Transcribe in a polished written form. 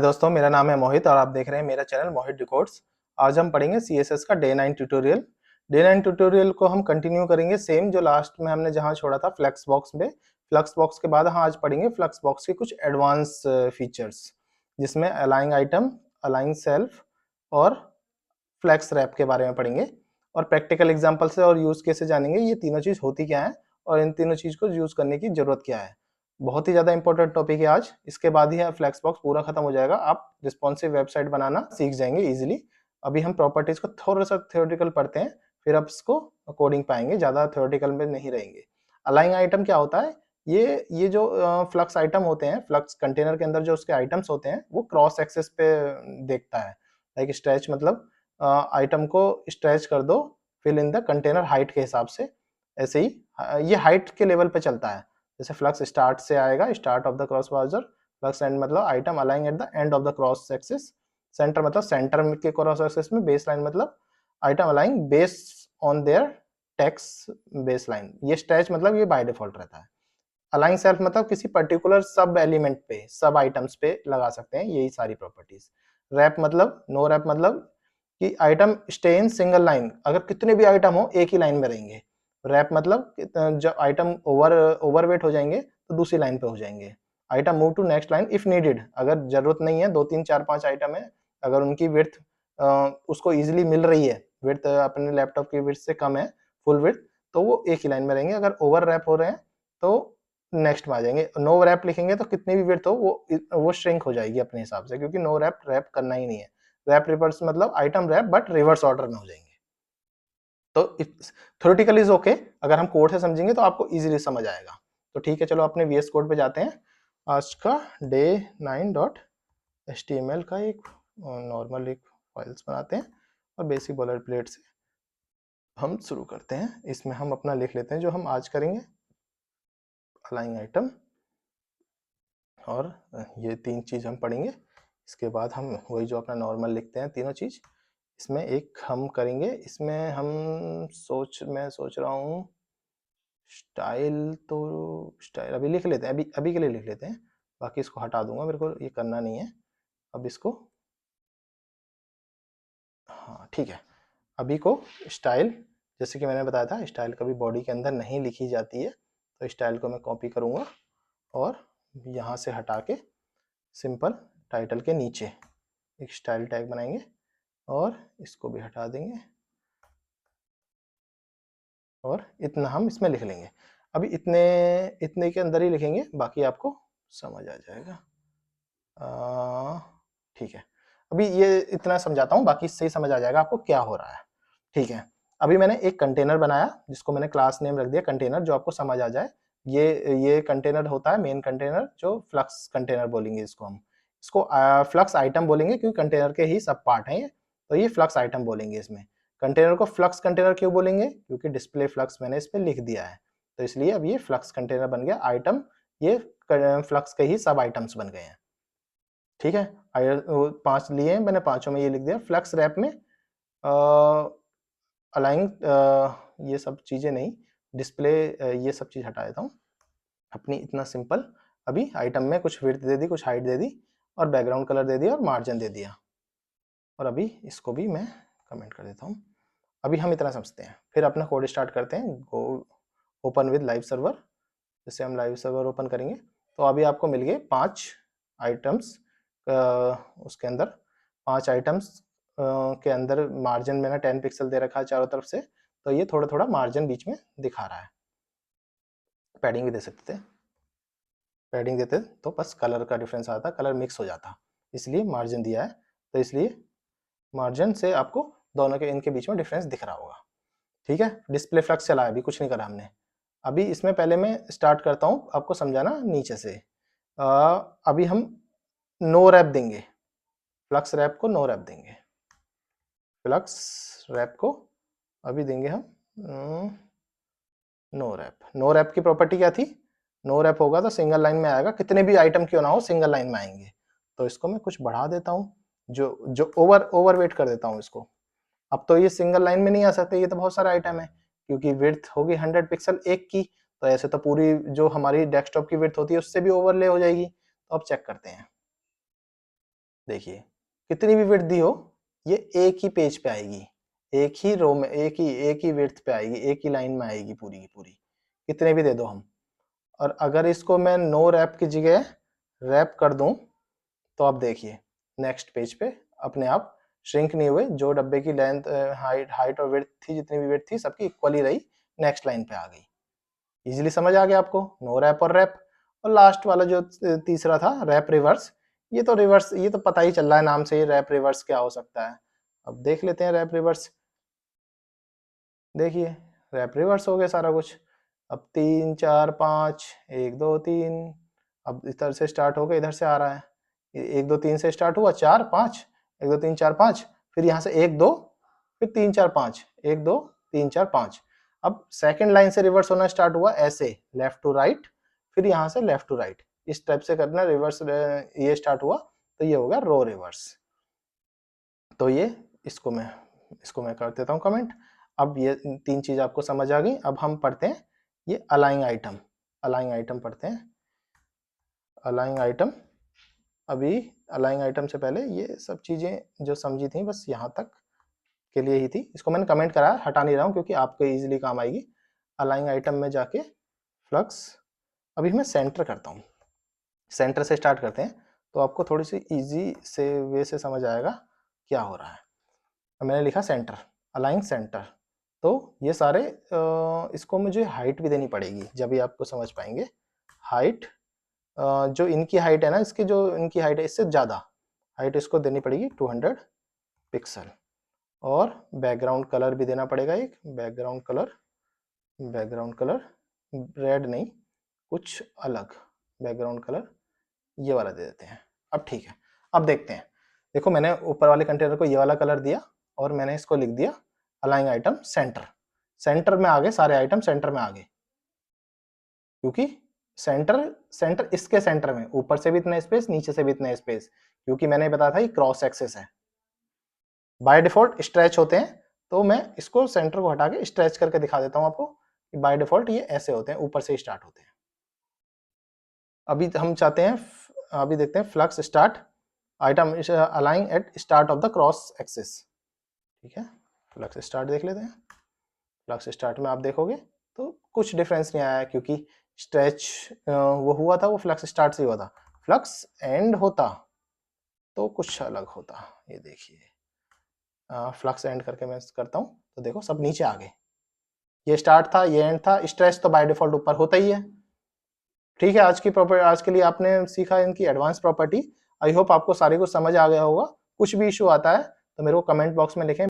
दोस्तों, मेरा नाम है मोहित और आप देख रहे हैं मेरा चैनल मोहित डिकोड्स। आज हम पढ़ेंगे सीएसएस का डे 9 ट्यूटोरियल। डे 9 ट्यूटोरियल को हम कंटिन्यू करेंगे सेम जो लास्ट में हमने जहां छोड़ा था फ्लेक्स बॉक्स में। फ्लेक्स बॉक्स के बाद हम आज पढ़ेंगे फ्लेक्स बॉक्स के कुछ एडवांस फीचर्स, जिसमें अलाइंग आइटम, अलाइंग सेल्फ और फ्लेक्स रैप के बारे में पढ़ेंगे और प्रैक्टिकल एग्जाम्पल से और यूज केस से जानेंगे ये तीनों चीज होती क्या है और इन तीनों चीज को यूज करने की जरूरत क्या है। बहुत ही ज्यादा इंपॉर्टेंट टॉपिक है आज। इसके बाद ही फ्लेक्स बॉक्स पूरा खत्म हो जाएगा, आप रिस्पॉन्सिव वेबसाइट बनाना सीख जाएंगे इजीली। अभी हम प्रॉपर्टीज को थोड़ा सा थ्योरेटिकल पढ़ते हैं, फिर आप इसको कोडिंग पाएंगे, ज्यादा थ्योरेटिकल में नहीं रहेंगे। अलाइंग आइटम क्या होता है? ये जो फ्लक्स आइटम होते हैं, फ्लक्स कंटेनर के अंदर जो उसके आइटम्स होते हैं वो क्रॉस एक्सेस पे देखता है। लाइक स्ट्रेच मतलब आइटम को स्ट्रेच कर दो fill in the container height के हिसाब से। ऐसे ही ये हाइट के लेवल पे चलता है। जैसे फ्लक्स स्टार्ट से आएगा, start of the cross voucher. Flex end मतलब आइटम अलाइंग at the end of the cross axis. Center मतलब सेंटर के क्रॉस एक्सिस में। बेस लाइन मतलब आइटम अलाइंग base on their text base line. ये स्ट्रेच मतलब ये बाय डिफॉल्ट रहता है। अलाइंग सेल्फ मतलब किसी पर्टिकुलर सब एलिमेंट पे, सब आइटम्स पे लगा सकते हैं, यही सारी प्रॉपर्टीज। रैप मतलब, नो रैप मतलब कि item stay in single line, अगर कितने भी आइटम हो एक ही लाइन में रहेंगे। रैप मतलब जब आइटम ओवरवेट हो जाएंगे तो दूसरी लाइन पे हो जाएंगे। Item move to next line if needed, अगर जरूरत नहीं है, 2 3 4 5 आइटम है, अगर उनकी विड्थ उसको इजीली मिल रही है, विड्थ अपने लैपटॉप की विड्थ से कम है, फुल विड्थ, तो वो एक ही लाइन में रहेंगे। अगर ओवर रैप हो रहे हैं तो नेक्स्ट में आ जाएंगे। नो रैप लिखेंगे तो कितनी भी विड्थ हो वो श्रिंक हो जाएगी अपने हिसाब से, क्योंकि नो रैप रैप करना ही नहीं है। रैप रिवर्स मतलब item wrap but reverse order में हो जाएंगे। तो थ्योरेटिकल इज ओके, अगर हम कोड से समझेंगे तो आपको इजीली समझ आएगा। तो ठीक है, चलो अपने वीएस कोड पे जाते हैं। आज का डे 9 डॉट एचटीएमएल का एक नॉर्मल एक फाइल्स बनाते हैं और बेसिक बॉलर प्लेट से हम शुरू करते हैं। इसमें हम अपना लिख लेते हैं जो हम आज करेंगे, अलाइंग आइटम, और ये 3 चीज हम पढ़ेंगे। इसके बाद हम वही जो अपना नॉर्मल लिखते हैं तीनों चीज, इसमें एक हम करेंगे। इसमें हम मैं सोच रहा हूँ स्टाइल। तो स्टाइल अभी लिख लेते हैं, अभी अभी के लिए लिख लेते हैं, बाकी इसको हटा दूंगा, मेरे को ये करना नहीं है अब इसको। हाँ ठीक है, अभी को स्टाइल, जैसे कि मैंने बताया था स्टाइल कभी बॉडी के अंदर नहीं लिखी जाती है, तो स्टाइल को मैं कॉपी करूंगा और यहाँ से हटा के सिंपल टाइटल के नीचे एक स्टाइल टैग बनाएंगे और इसको भी हटा देंगे और इतना हम इसमें लिख लेंगे। अभी इतने इतने के अंदर ही लिखेंगे, बाकी आपको समझ आ जाएगा। ठीक है, अभी ये इतना समझाता हूँ, बाकी इससे ही समझ आ जाएगा आपको क्या हो रहा है। ठीक है, अभी मैंने एक कंटेनर बनाया जिसको मैंने क्लास नेम रख दिया कंटेनर, जो आपको समझ आ जाए। ये कंटेनर होता है मेन कंटेनर, जो फ्लक्स कंटेनर बोलेंगे इसको हम। इसको फ्लक्स आइटम बोलेंगे क्योंकि कंटेनर के ही सब पार्ट हैं ये, तो ये फ्लक्स आइटम बोलेंगे इसमें। कंटेनर को फ्लक्स कंटेनर क्यों बोलेंगे? क्योंकि डिस्प्ले फ्लक्स मैंने इस पर लिख दिया है, तो इसलिए अब ये फ्लक्स कंटेनर बन गया। आइटम ये फ्लक्स के ही सब आइटम्स बन गए हैं। ठीक है, 5 लिए हैं मैंने, पांचों में ये लिख दिया। फ्लक्स रैप में अलाइंग ये सब चीजें नहीं, डिस्प्ले ये सब चीज हटा देता हूँ अपनी। इतना सिंपल। अभी आइटम में कुछ विड्थ दे दी, कुछ हाइट दे दी और बैकग्राउंड कलर दे दिया और मार्जिन दे दिया, और अभी इसको भी मैं कमेंट कर देता हूँ। अभी हम इतना समझते हैं, फिर अपना कोड स्टार्ट करते हैं। Go open with live server. जैसे हम लाइव सर्वर ओपन करेंगे तो अभी आपको मिल गए 5 आइटम्स। उसके अंदर 5 आइटम्स के अंदर मार्जिन मैंने 10 पिक्सल दे रखा है चारों तरफ से, तो ये थोड़ा थोड़ा मार्जिन बीच में दिखा रहा है। पैडिंग भी दे सकते थे, पैडिंग देते तो बस कलर का डिफरेंस आता, कलर मिक्स हो जाता, इसलिए मार्जिन दिया है। तो इसलिए मार्जिन से आपको दोनों के इनके बीच में डिफरेंस दिख रहा होगा। ठीक है, डिस्प्ले फ्लक्स चला है, अभी कुछ नहीं करा हमने। अभी इसमें पहले मैं स्टार्ट करता हूँ आपको समझाना नीचे से। अभी हम नो रैप देंगे, फ्लक्स रैप को नो रैप देंगे। फ्लक्स रैप को अभी देंगे हम नो रैप। नो रैप की प्रॉपर्टी क्या थी? नो रैप होगा तो सिंगल लाइन में आएगा, कितने भी आइटम क्यों ना हो सिंगल लाइन में आएंगे। तो इसको मैं कुछ बढ़ा देता हूँ, जो ओवरवेट कर देता हूँ इसको। अब तो ये सिंगल लाइन में नहीं आ सकते, ये तो बहुत सारे आइटम है, क्योंकि विड्थ होगी 100 पिक्सल एक की, तो ऐसे तो पूरी जो हमारी डेस्कटॉप की विड्थ होती है उससे भी ओवरले हो जाएगी। तो अब चेक करते हैं। देखिए कितनी भी विड्थ दी हो ये एक ही पेज पे आएगी, एक ही रो में, एक ही विड्थ पे आएगी, एक ही लाइन में आएगी पूरी की पूरी, कितने भी दे दो हम। और अगर इसको मैं नो रैप की जगह रैप कर दूं तो आप देखिए नेक्स्ट पेज पे अपने आप श्रिंक नहीं हुए, जो डब्बे की लेंथ हाइट और विड्थ थी, जितनी भी विड्थ थी सबकी इक्वली रही, नेक्स्ट लाइन पे आ गई। इजीली समझ आ गया आपको, नो रैप और रैप। और लास्ट वाला जो तीसरा था रैप रिवर्स, ये तो रिवर्स, ये तो पता ही चल रहा है नाम से ही रैप रिवर्स क्या हो सकता है। अब देख लेते हैं रैप रिवर्स। देखिए रैप रिवर्स हो गया सारा कुछ। अब 3 4 5 1 2 3, अब इधर से स्टार्ट होकर इधर से आ रहा है, 1 2 3 से स्टार्ट हुआ 4 5, 1 2 3 4 5, फिर यहाँ से 1 2, फिर 3 4 5, 1 2 3 4 5। अब सेकंड लाइन से रिवर्स होना स्टार्ट हुआ ऐसे लेफ्ट टू राइट, फिर यहाँ से लेफ्ट टू राइट, इस टाइप से करना रिवर्स, ये स्टार्ट हुआ तो ये होगा रो रिवर्स। तो ये इसको मैं कर देता हूँ कमेंट। अब ये 3 चीज आपको समझ आ गई। अब हम पढ़ते हैं ये अलाइंग आइटम। अलाइंग आइटम पढ़ते हैं। अलाइंग आइटम, अभी अलाइंग आइटम से पहले ये सब चीजें जो समझी थी बस यहाँ तक के लिए ही थी, इसको मैंने कमेंट करा है, हटा नहीं रहा हूँ क्योंकि आपको इजीली काम आएगी। अलाइंग आइटम में जाके फ्लक्स, अभी मैं सेंटर करता हूँ, सेंटर से स्टार्ट करते हैं तो आपको थोड़ी सी इजी से वे से समझ आएगा क्या हो रहा है। मैंने लिखा सेंटर, अलाइन सेंटर, तो ये सारे इसको मुझे हाइट भी देनी पड़ेगी जब भी आपको समझ पाएंगे। हाइट, जो इनकी हाइट है ना, इसकी जो इनकी हाइट है इससे ज़्यादा हाइट इसको देनी पड़ेगी 200 पिक्सल। और बैकग्राउंड कलर भी देना पड़ेगा एक, background colour, background colour red नहीं कुछ अलग, बैकग्राउंड कलर ये वाला दे देते हैं। अब ठीक है, अब देखते हैं। देखो मैंने ऊपर वाले कंटेनर को ये वाला कलर दिया और मैंने इसको लिख दिया अलाइंग आइटम सेंटर। सेंटर में आ गए सारे आइटम, सेंटर में आ गए क्योंकि सेंटर इसके सेंटर में, ऊपर से भी इतना स्पेस, नीचे से भी इतना स्पेस, क्योंकि मैंने बताया था ये क्रॉस एक्सिस है। बाय डिफॉल्ट स्ट्रेच होते हैं, तो मैं इसको सेंटर को हटा के स्ट्रेच करके दिखा देता हूं आपको कि बाय डिफॉल्ट ये ऐसे होते हैं, ऊपर से स्टार्ट होते हैं। अभी हम चाहते हैं, अभी देखते हैं फ्लक्स स्टार्ट आइटम अलाइंग at start of the cross axis. ठीक है, फ्लक्स स्टार्ट देख लेते हैं। फ्लक्स स्टार्ट में आप देखोगे तो कुछ डिफरेंस नहीं आया क्योंकि स्ट्रेच वो हुआ था, वो फ्लक्स स्टार्ट से हुआ था। फ्लक्स एंड होता तो कुछ अलग होता। ये देखिए फ्लक्स एंड करके मैं करता हूँ तो देखो सब नीचे आ गए, ये स्टार्ट था ये एंड था, स्ट्रेच तो बाय डिफॉल्ट ऊपर होता ही है। ठीक है, आज के लिए आपने सीखा इनकी एडवांस प्रॉपर्टी। आई होप आपको सारी कुछ समझ आ गया होगा। कुछ भी इशू आता है तो मेरे को कमेंट बॉक्स में लिखें।